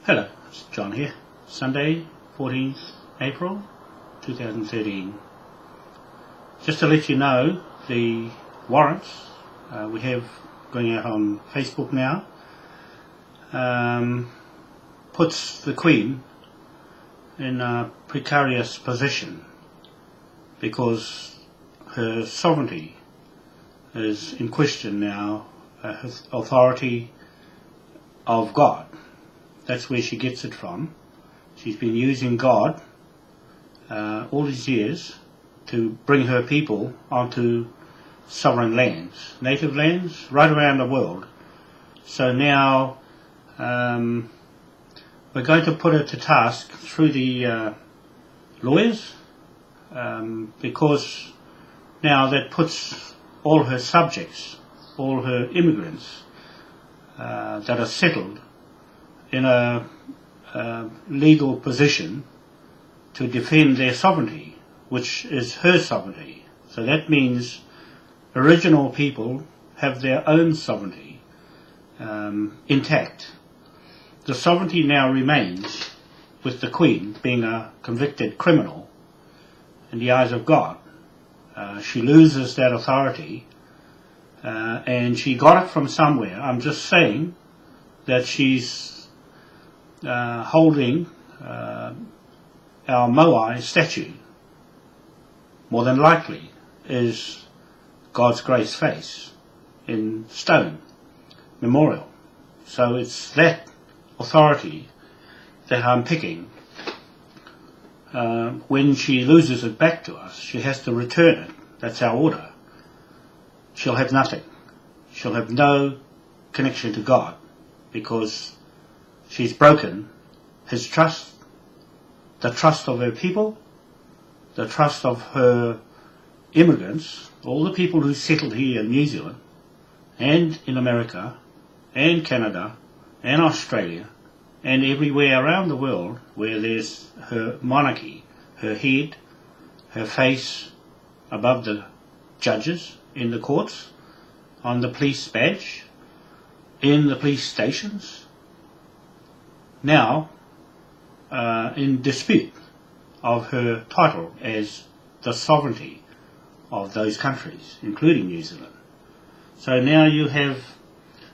Hello, it's John here. Sunday, 14th April 2013. Just to let you know, the warrants we have going out on Facebook now puts the Queen in a precarious position because her sovereignty is in question now, her authority of God. That's where she gets it from. She's been using God all these years to bring her people onto sovereign lands, native lands, right around the world. So now we're going to put her to task through the lawyers, because now that puts all her subjects, all her immigrants that are settled in a legal position to defend their sovereignty, which is her sovereignty. So that means original people have their own sovereignty intact. The sovereignty now remains with the Queen being a convicted criminal in the eyes of God. She loses that authority, and she got it from somewhere. I'm just saying that she's holding our Moai statue, more than likely, is God's grace face in stone memorial. So it's that authority that I'm picking. When she loses it back to us, she has to return it. That's our order. She'll have nothing. She'll have no connection to God because she's broken His trust, the trust of her people, the trust of her immigrants, all the people who settled here in New Zealand and in America and Canada and Australia and everywhere around the world where there's her monarchy, her head, her face above the judges in the courts, on the police badge, in the police stations, now in dispute of her title as the sovereignty of those countries, including New Zealand. So now you have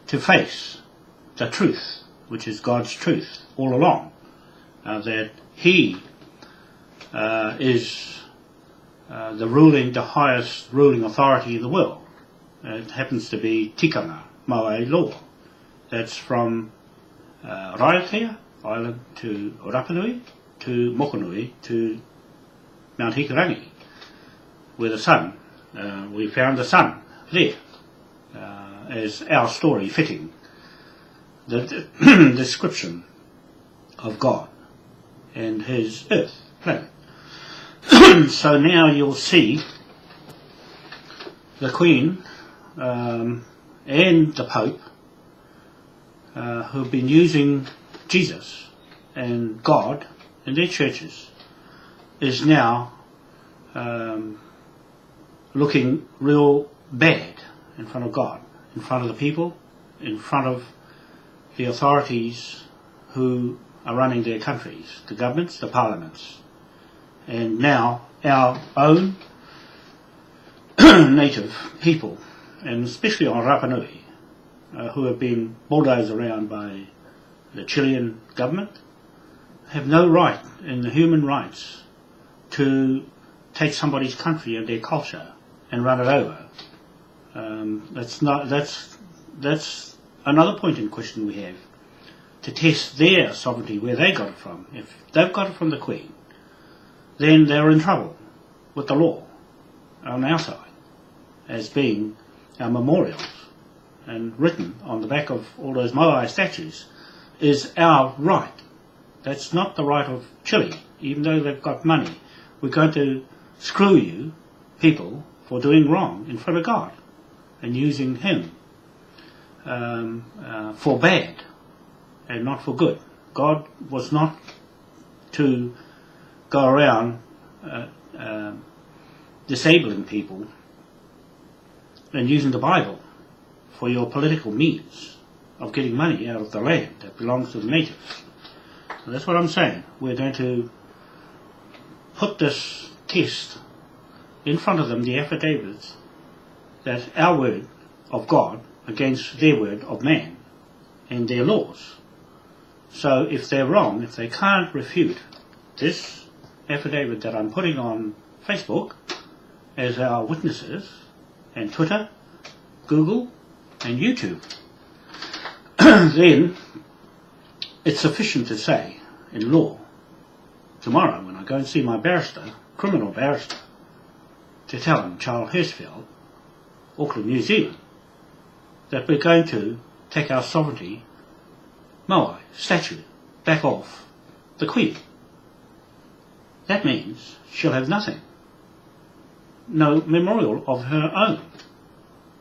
to face the truth, which is God's truth all along, that He is the highest ruling authority in the world. It happens to be tikanga, Moai law. That's from Raiatea Island to Rapanui to Mokonui to Mount Hitorangi, where the sun, we found the sun there, as our story fitting the description of God and His earth, planet. So now you'll see the Queen and the Pope who've been using Jesus and God in their churches is now looking real bad in front of God, in front of the people, in front of the authorities who are running their countries, the governments, the parliaments, and now our own native people, and especially on Rapanui, who have been bulldozed around by the Chilean government, have no right in the human rights to take somebody's country and their culture and run it over. That's another point in question we have, to test their sovereignty, where they got it from. If they've got it from the Queen, then they're in trouble with the law on our side, as being our memorials, and written on the back of all those Moai statues is our right. That's not the right of Chile, even though they've got money. We're going to screw you people for doing wrong in front of God and using Him for bad and not for good. God was not to go around disabling people and using the Bible for your political means of getting money out of the land that belongs to the natives. That's what I'm saying. We're going to put this test in front of them, the affidavits, that our word of God against their word of man and their laws. So if they're wrong, if they can't refute this affidavit that I'm putting on Facebook as our witnesses, and Twitter, Google and YouTube, then it's sufficient to say in law, tomorrow when I go and see my barrister, criminal barrister, to tell him, Charles Hirschfeld, Auckland, New Zealand, that we're going to take our sovereignty, Moai Statue, back off the Queen. That means she'll have nothing. No memorial of her own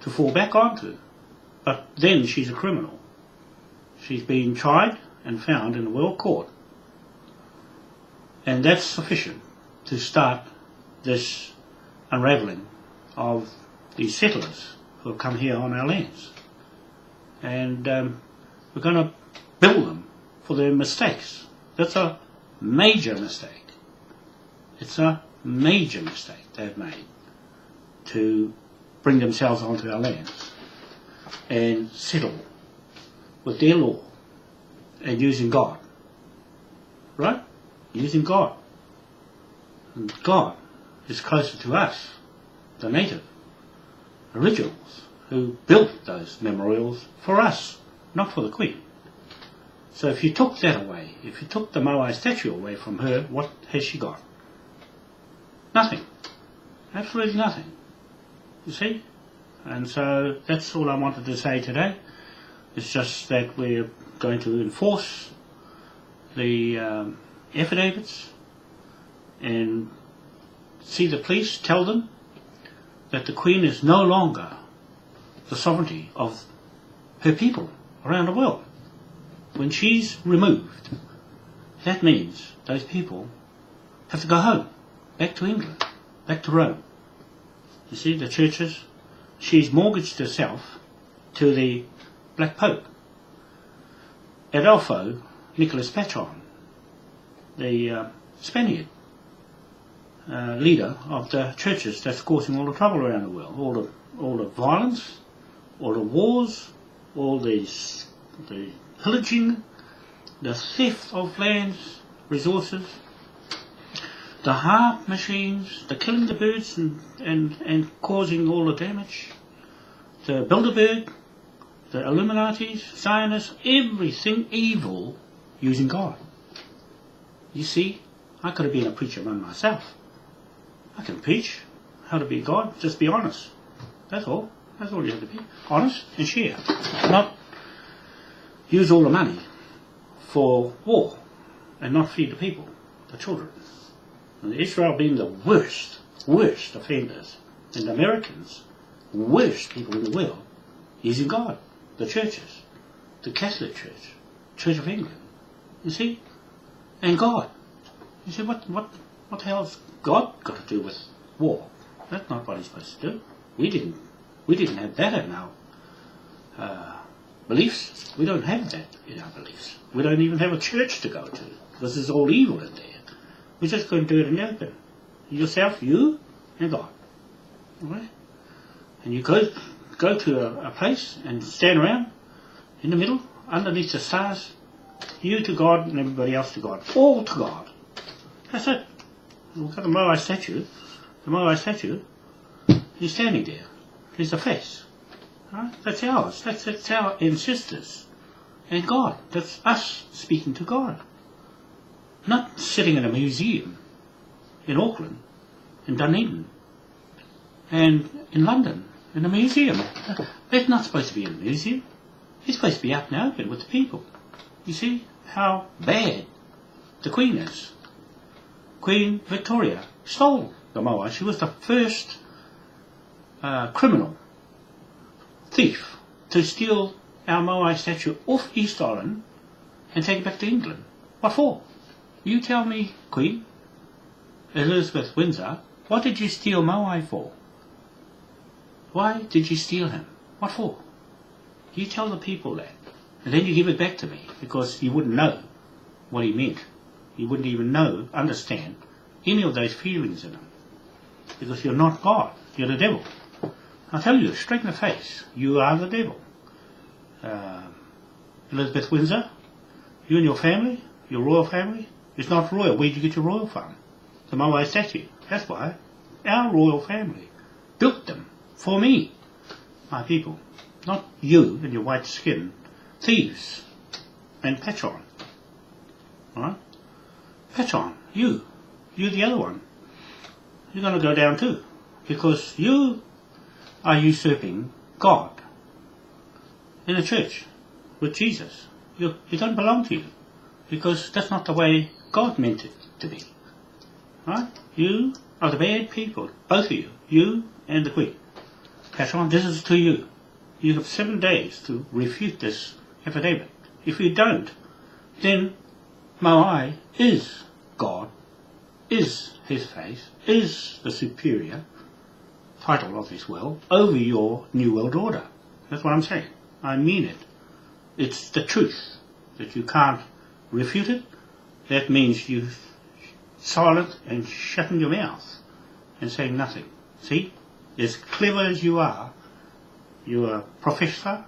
to fall back onto. But then she's a criminal. She's been tried and found in a world court. And that's sufficient to start this unravelling of these settlers who have come here on our lands. And we're going to bill them for their mistakes. That's a major mistake. It's a major mistake they've made to bring themselves onto our lands and settle with their law and using God. Right? Using God. And God is closer to us, the native originals who built those memorials for us, not for the Queen. So if you took that away, if you took the Moai statue away from her, what has she got? Nothing. Absolutely nothing. You see? And so that's all I wanted to say today. It's just that we're going to enforce the affidavits and see the police tell them that the Queen is no longer the sovereignty of her people around the world. When she's removed, that means those people have to go home, back to England, back to Rome. You see, the churches, she's mortgaged herself to the Black Pope. Adolfo Nicholas Patron, the Spaniard leader of the churches that's causing all the trouble around the world, all the violence, all the wars, all the pillaging, the theft of lands, resources, the harp machines, the killing the birds and causing all the damage, the Bilderberg, the Illuminatis, Zionists, everything evil using God. You see, I could have been a preacher man myself. I can preach how to be God, just be honest. That's all. That's all you have to be. Honest and share. Not use all the money for war and not feed the people, the children. And Israel being the worst offenders, and the Americans, worst people in the world, using God, the churches, the Catholic Church, Church of England, you see, and God. You see, what the hell's God got to do with war? That's not what he's supposed to do. We didn't have that in our beliefs. We don't have that in our beliefs. We don't even have a church to go to, because there's all evil in there. We're just going to do it in the open. Yourself, you, and God. Alright? And you go to a place and stand around in the middle, underneath the stars, you to God and everybody else to God. All to God. That's it. We've got the Moai statue. The Moai statue, he's standing there. He's the face. Right? That's ours. That's our ancestors. And God. That's us speaking to God. Not sitting in a museum in Auckland, in Dunedin, and in London, in a museum. They're not supposed to be in a museum. They're supposed to be out in the open with the people. You see how bad the Queen is. Queen Victoria stole the Moai. She was the first criminal thief to steal our Moai statue off East Island and take it back to England. What for? You tell me, Queen Elizabeth Windsor, what did you steal Moai for? Why did you steal him? What for? You tell the people that, and then you give it back to me, because you wouldn't know. what he meant. You wouldn't even understand any of those feelings in him. Because you're not God, you're the devil. I'll tell you straight in the face, you are the devil. Elizabeth Windsor, you and your family, your royal family, it's not royal. Where did you get your royal from? The Moai statue. That's why. Our royal family built them for me, my people. Not you and your white skin, thieves and Patron. Alright? Patron, you the other one. You're going to go down too. Because you are usurping God in the church with Jesus. You don't belong to you. Because that's not the way God meant it to be. Right? You are the bad people. Both of you. You and the Queen. Patron, this is to you. You have 7 days to refute this affidavit. If you don't, then Moai is God, is his face, is the superior title of this world over your New World Order. That's what I'm saying. I mean it. It's the truth that you can't refute it. That means you silent and shutting your mouth and saying nothing. See? As clever as you are, you're a professor,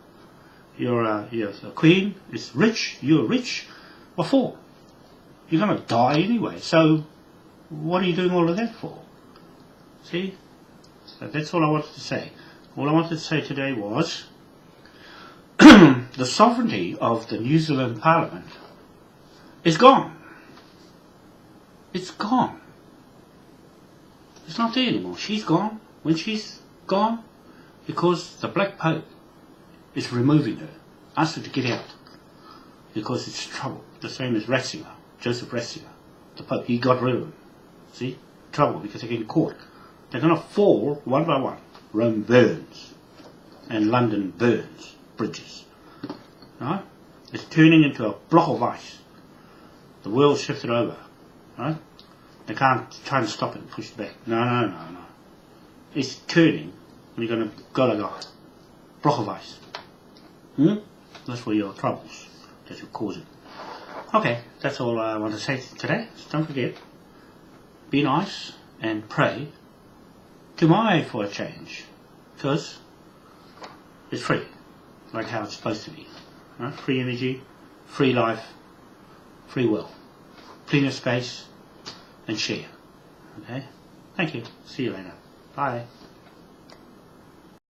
you're a queen, it's rich, you're rich. What for? You're going to die anyway, so what are you doing all of that for? See? So that's all I wanted to say. All I wanted to say today was the sovereignty of the New Zealand Parliament is gone. It's gone. It's not there anymore. She's gone. When she's gone, because the Black Pope is removing her, asked her to get out, because it's trouble. The same as Ratzinger, Joseph Ratzinger, the Pope. He got rid of him. See? Trouble, because they're getting caught. They're going to fall one by one. Rome burns, and London burns bridges. Right? It's turning into a block of ice. The world's shifted over. Right? They can't try and stop it and push it back. No. It's turning, and you're going to go like a block of ice. That's for your troubles that you're causing. Okay, that's all I want to say today. So don't forget, be nice and pray to Moai for a change. Because it's free, like how it's supposed to be. Right? Free energy, free life, free will. Plenty of space and share. Okay? Thank you. See you later. Bye.